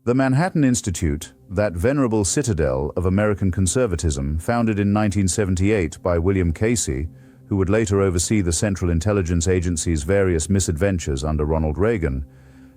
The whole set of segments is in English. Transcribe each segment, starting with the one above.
The Manhattan Institute, that venerable citadel of American conservatism founded in 1978 by William Casey, who would later oversee the Central Intelligence Agency's various misadventures under Ronald Reagan,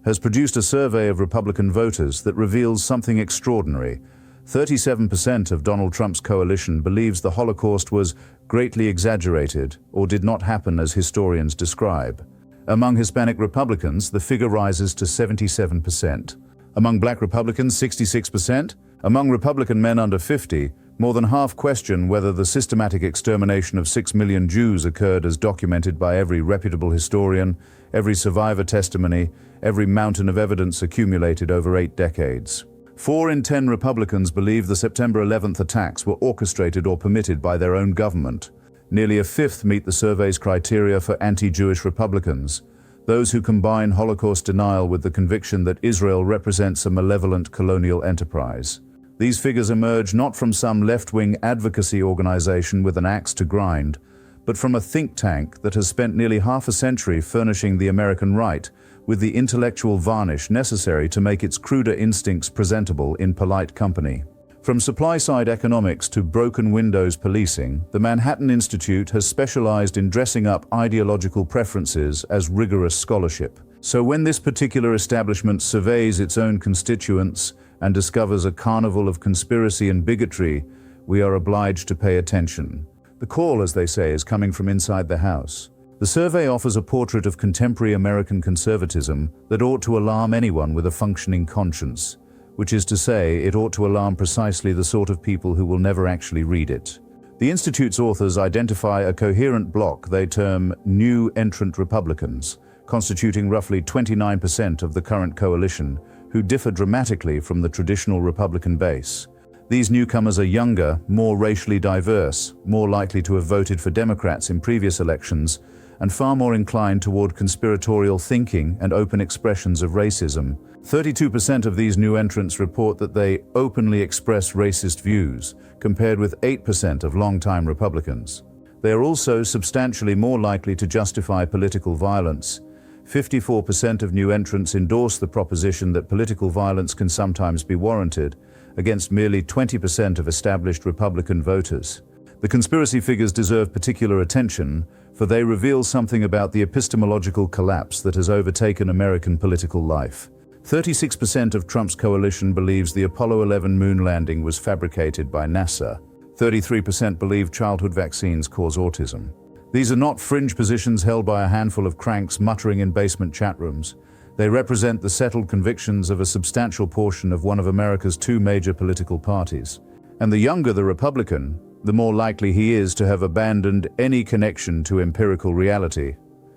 has produced a survey of Republican voters that reveals something extraordinary. 37% of Donald Trump's coalition believes the Holocaust was greatly exaggerated or did not happen as historians describe. Among Hispanic Republicans, the figure rises to 77%. Among Black Republicans, 66%. Among Republican men under 50, more than half question whether the systematic extermination of 6 million Jews occurred as documented by every reputable historian, every survivor testimony, every mountain of evidence accumulated over 8 decades. 4 in 10 Republicans believe the September 11th attacks were orchestrated or permitted by their own government. Nearly a fifth meet the survey's criteria for anti-Jewish Republicans, those who combine Holocaust denial with the conviction that Israel represents a malevolent colonial enterprise. These figures emerge not from some left-wing advocacy organization with an axe to grind, but from a think tank that has spent nearly half a century furnishing the American right with the intellectual varnish necessary to make its cruder instincts presentable in polite company. From supply-side economics to broken windows policing, the Manhattan Institute has specialized in dressing up ideological preferences as rigorous scholarship. So when this particular establishment surveys its own constituents and discovers a carnival of conspiracy and bigotry, we are obliged to pay attention. The call, as they say, is coming from inside the house. The survey offers a portrait of contemporary American conservatism that ought to alarm anyone with a functioning conscience, which is to say, it ought to alarm precisely the sort of people who will never actually read it. The Institute's authors identify a coherent bloc they term New Entrant Republicans, constituting roughly 29% of the current coalition, who differ dramatically from the traditional Republican base. These newcomers are younger, more racially diverse, more likely to have voted for Democrats in previous elections, and far more inclined toward conspiratorial thinking and open expressions of racism. 32% of these new entrants report that they openly express racist views, compared with 8% of longtime Republicans. They are also substantially more likely to justify political violence. 54% of new entrants endorse the proposition that political violence can sometimes be warranted, against merely 20% of established Republican voters. The conspiracy figures deserve particular attention, for they reveal something about the epistemological collapse that has overtaken American political life. 36% of Trump's coalition believes the Apollo 11 moon landing was fabricated by NASA. 33% believe childhood vaccines cause autism. These are not fringe positions held by a handful of cranks muttering in basement chat rooms. They represent the settled convictions of a substantial portion of one of America's 2 major political parties. And the younger the Republican, the more likely he is to have abandoned any connection to empirical reality.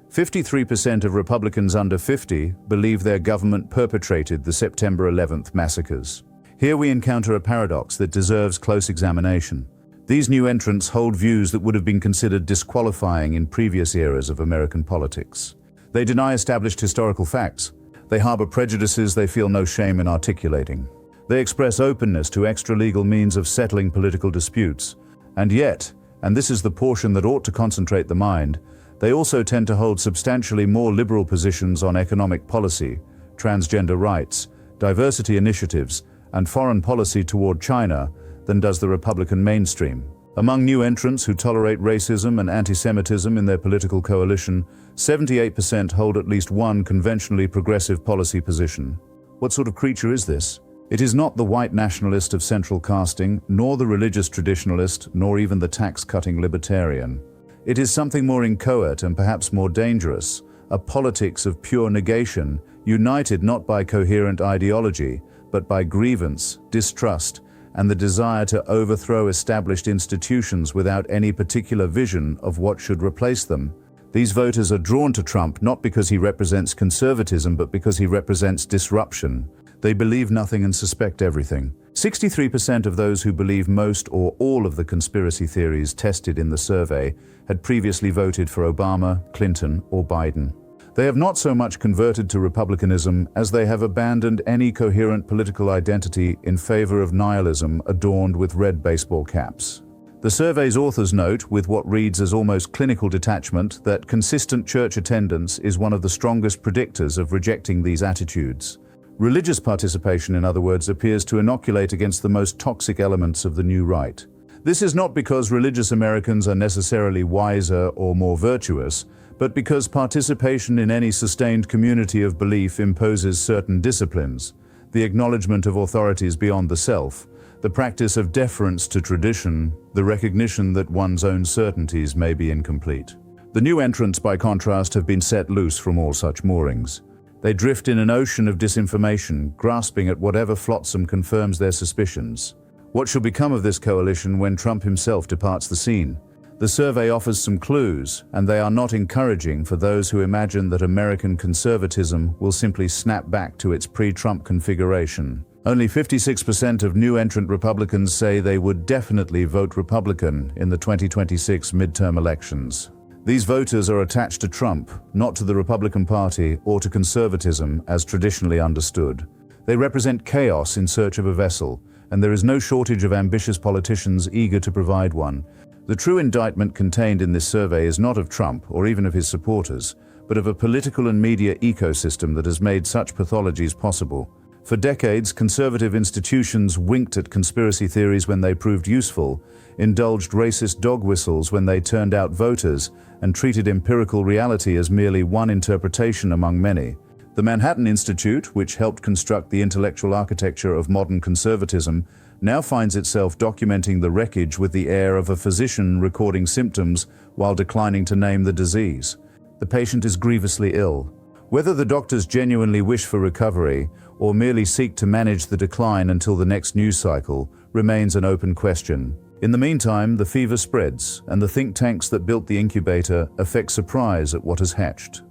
53% of Republicans under 50 believe their government perpetrated the September 11th massacres. Here we encounter a paradox that deserves close examination. These new entrants hold views that would have been considered disqualifying in previous eras of American politics. They deny established historical facts. They harbor prejudices they feel no shame in articulating. They express openness to extra-legal means of settling political disputes. And yet, and this is the portion that ought to concentrate the mind, they also tend to hold substantially more liberal positions on economic policy, transgender rights, diversity initiatives, and foreign policy toward China than does the Republican mainstream. Among new entrants who tolerate racism and anti-Semitism in their political coalition, 78% hold at least one conventionally progressive policy position. What sort of creature is this? It is not the white nationalist of central casting, nor the religious traditionalist, nor even the tax-cutting libertarian. It is something more inchoate and perhaps more dangerous, a politics of pure negation, united not by coherent ideology, but by grievance, distrust, and the desire to overthrow established institutions without any particular vision of what should replace them. These voters are drawn to Trump not because he represents conservatism, but because he represents disruption. They believe nothing and suspect everything. 63% of those who believe most or all of the conspiracy theories tested in the survey had previously voted for Obama, Clinton, or Biden. They have not so much converted to republicanism as they have abandoned any coherent political identity in favor of nihilism adorned with red baseball caps. The survey's authors note, with what reads as almost clinical detachment, that consistent church attendance is one of the strongest predictors of rejecting these attitudes. Religious participation, in other words, appears to inoculate against the most toxic elements of the new right. This is not because religious Americans are necessarily wiser or more virtuous, but because participation in any sustained community of belief imposes certain disciplines: the acknowledgement of authorities beyond the self, the practice of deference to tradition, the recognition that one's own certainties may be incomplete. The new entrants, by contrast, have been set loose from all such moorings. They drift in an ocean of disinformation, grasping at whatever flotsam confirms their suspicions. What shall become of this coalition when Trump himself departs the scene? The survey offers some clues, and they are not encouraging for those who imagine that American conservatism will simply snap back to its pre-Trump configuration. Only 56% of new entrant Republicans say they would definitely vote Republican in the 2026 midterm elections. These voters are attached to Trump, not to the Republican Party or to conservatism as traditionally understood. They represent chaos in search of a vessel, and there is no shortage of ambitious politicians eager to provide one. The true indictment contained in this survey is not of Trump or even of his supporters, but of a political and media ecosystem that has made such pathologies possible. For decades, conservative institutions winked at conspiracy theories when they proved useful, indulged racist dog whistles when they turned out voters, and treated empirical reality as merely one interpretation among many. The Manhattan Institute, which helped construct the intellectual architecture of modern conservatism, now finds itself documenting the wreckage with the air of a physician recording symptoms while declining to name the disease. The patient is grievously ill. Whether the doctors genuinely wish for recovery or merely seek to manage the decline until the next news cycle remains an open question. In the meantime, the fever spreads, and the think tanks that built the incubator affect surprise at what has hatched.